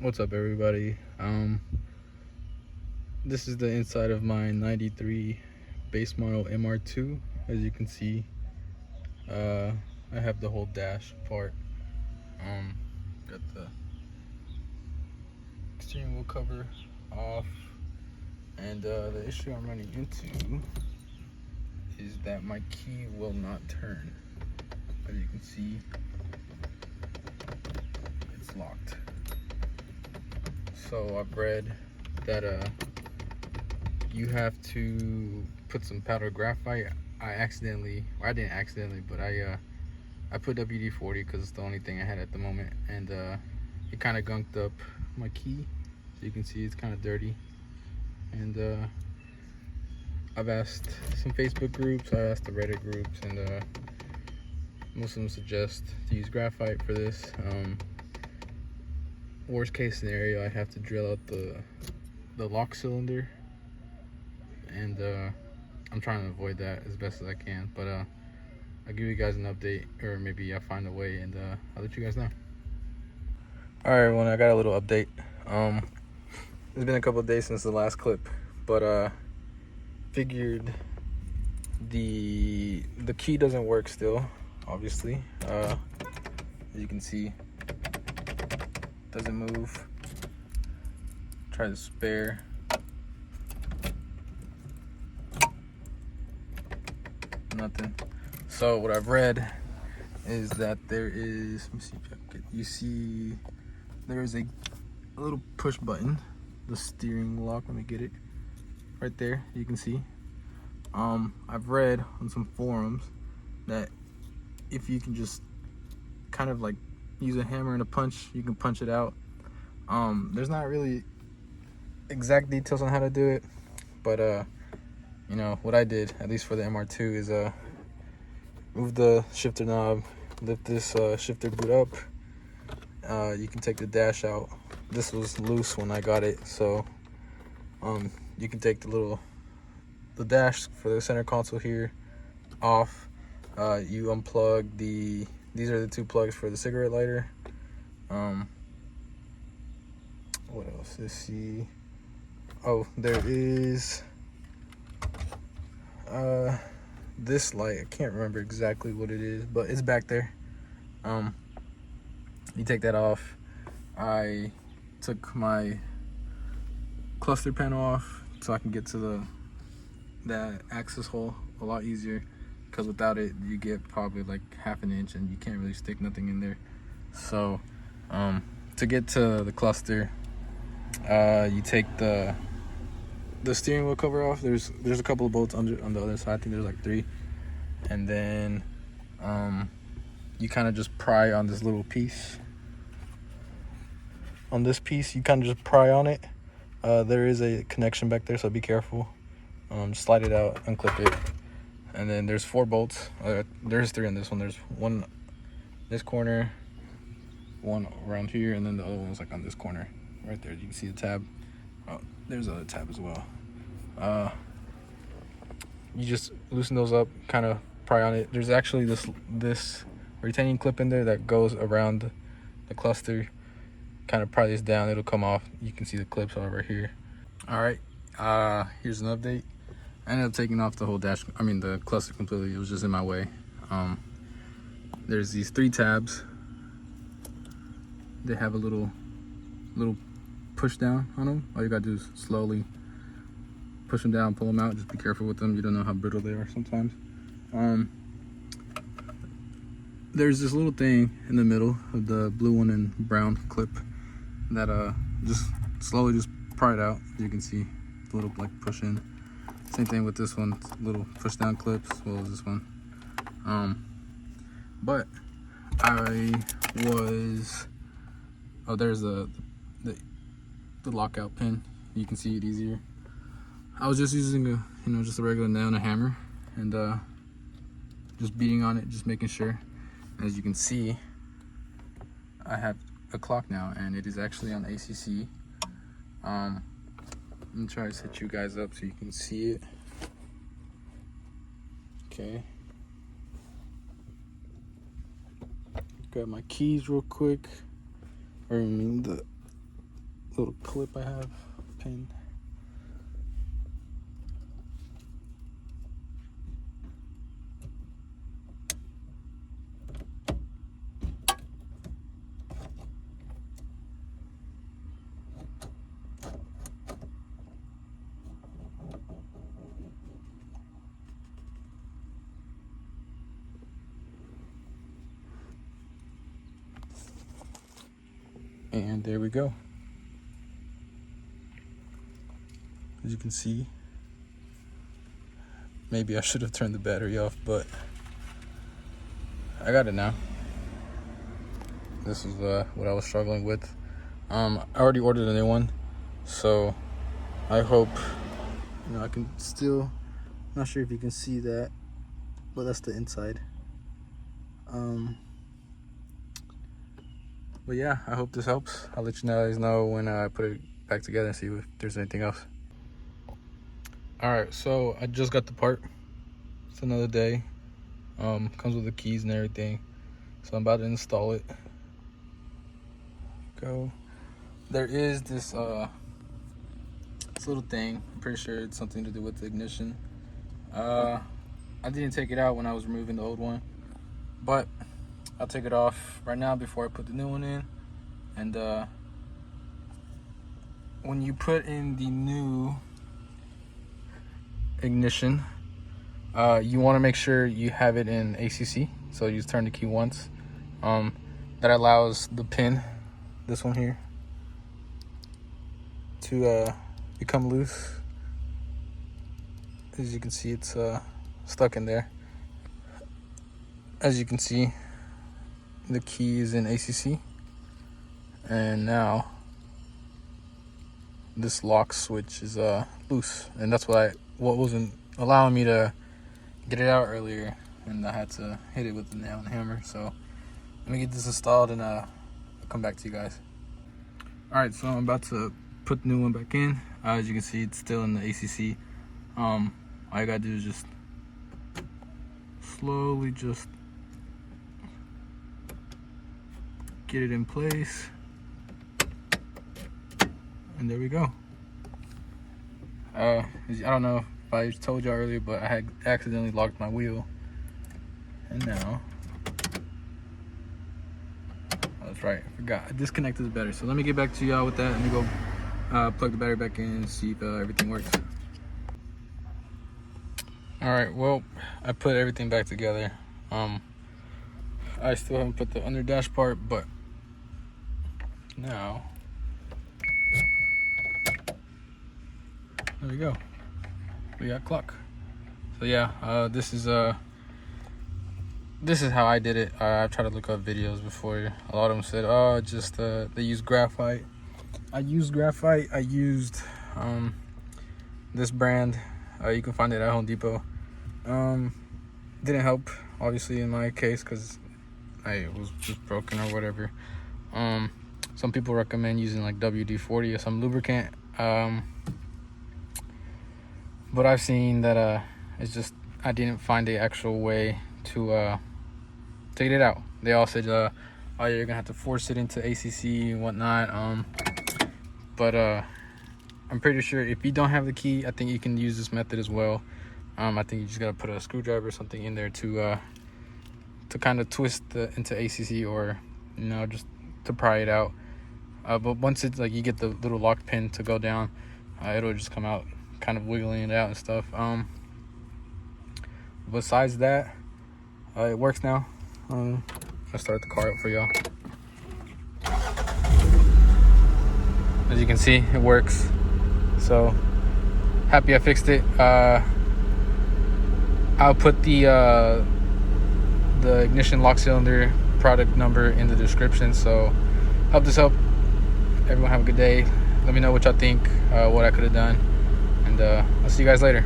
What's up, everybody? This is the inside of my 93 base model MR2. As you can see, uh, I have the whole dash part. Got the steering wheel cover off, and the issue I'm running into is that my key will not turn. As you can see, it's locked. So I've read that you have to put some powdered graphite. I didn't accidentally, but I put WD-40 because it's the only thing I had at the moment, and it kind of gunked up my key. So you can see it's kind of dirty. And I've asked some Facebook groups, I asked the Reddit groups, and most of them suggest to use graphite for this. Worst case scenario, I have to drill out the lock cylinder, and I'm trying to avoid that as best as I can. But I'll give you guys an update, or maybe I'll find a way, and I'll let you guys know. All right, everyone, I got a little update. It's been a couple of days since the last clip, but figured the key doesn't work still, obviously. As you can see, doesn't move. Try the spare. Nothing. So what I've read is that there is, let me see if you see, there is a little push button, the steering lock. Let me get it right there. You can see. I've read on some forums that if you can just kind of like use a hammer and a punch, you can punch it out. There's not really exact details on how to do it, but you know what I did, at least for the MR2, is move the shifter knob, lift this shifter boot up. You can take the dash out. This was loose when I got it, so you can take the dash for the center console here off. You unplug these are the two plugs for the cigarette lighter. What else? Let's see. Oh, there is this light. I can't remember exactly what it is, but it's back there. You take that off. I took my cluster panel off so I can get to that access hole a lot easier, because without it you get probably like half an inch and you can't really stick nothing in there. So to get to the cluster, you take the steering wheel cover off. There's a couple of bolts on the other side. I think there's like 3, and then you kind of just pry on this little piece. On this piece, you kind of just pry on it. There is a connection back there, so be careful. Slide it out, unclip it, and then there's 4 bolts. There's 3 on this one. There's one this corner, one around here, and then the other one's like on this corner right there. You can see the tab. Oh, there's another tab as well. You just loosen those up, kind of pry on it. There's actually this retaining clip in there that goes around the cluster. Kind of pry this down, it'll come off. You can see the clips over here. All right, here's an update. I ended up taking off the whole the cluster completely. It was just in my way. There's these 3 tabs. They have a little push down on them. All you gotta do is slowly push them down, pull them out. Just be careful with them. You don't know how brittle they are sometimes. There's this little thing in the middle of the blue one and brown clip that just slowly just pry it out. You can see the little like push in. Same thing with this one, little push down clips as well as this one. But there's the lockout pin. You can see it easier. I was just using just a regular nail and a hammer, and just beating on it, just making sure. As you can see, I have a clock now, and it is actually on ACC. I'm gonna try to set you guys up so you can see it. Okay. Grab my keys real quick. Or I mean the little clip I have pinned. And there we go. As you can see, maybe I should have turned the battery off, but I got it now. This is what I was struggling with. I already ordered a new one, so I hope, I can still, not sure if you can see that, but that's the inside. But yeah, I hope this helps. I'll let you guys know when I put it back together and see if there's anything else. All right, so I just got the part. It's another day. Comes with the keys and everything. So I'm about to install it. Go. There is this little thing. I'm pretty sure it's something to do with the ignition. I didn't take it out when I was removing the old one, but I'll take it off right now before I put the new one in. And when you put in the new ignition, you want to make sure you have it in ACC. So you just turn the key once. That allows the pin, this one here, to become loose. As you can see, it's stuck in there. As you can see, the key is in ACC, and now this lock switch is loose, and that's what wasn't allowing me to get it out earlier, and I had to hit it with the nail and hammer. So let me get this installed, and I'll come back to you guys. All right, so I'm about to put the new one back in. As you can see, it's still in the ACC. All you gotta do is just slowly just get it in place, and there we go. I don't know if I told y'all earlier, but I had accidentally locked my wheel, and now, that's right, I forgot, I disconnected the battery. So let me get back to y'all with that. Let me go plug the battery back in and see if everything works. All right, well, I put everything back together. I still haven't put the under dash part, but now, there we go. We got clock. So yeah, this is how I did it. I tried to look up videos before. A lot of them said, oh, just they use graphite. I used graphite. I used this brand. You can find it at Home Depot. Didn't help, obviously, in my case, because it was just broken or whatever. Some people recommend using like WD-40 or some lubricant. But I've seen that it's just, I didn't find the actual way to get it out. They all said, oh, you're gonna have to force it into ACC and whatnot. But I'm pretty sure if you don't have the key, I think you can use this method as well. I think you just gotta put a screwdriver or something in there to kind of twist into ACC, or just to pry it out. But once it's like you get the little lock pin to go down, it'll just come out, kind of wiggling it out and stuff. Besides that, it works now. I'll start the car up for y'all. As you can see, it works. So happy I fixed it. I'll put the ignition lock cylinder product number in the description. So hope this helped. Everyone have a good day. Let me know what y'all think, what I could have done, and I'll see you guys later.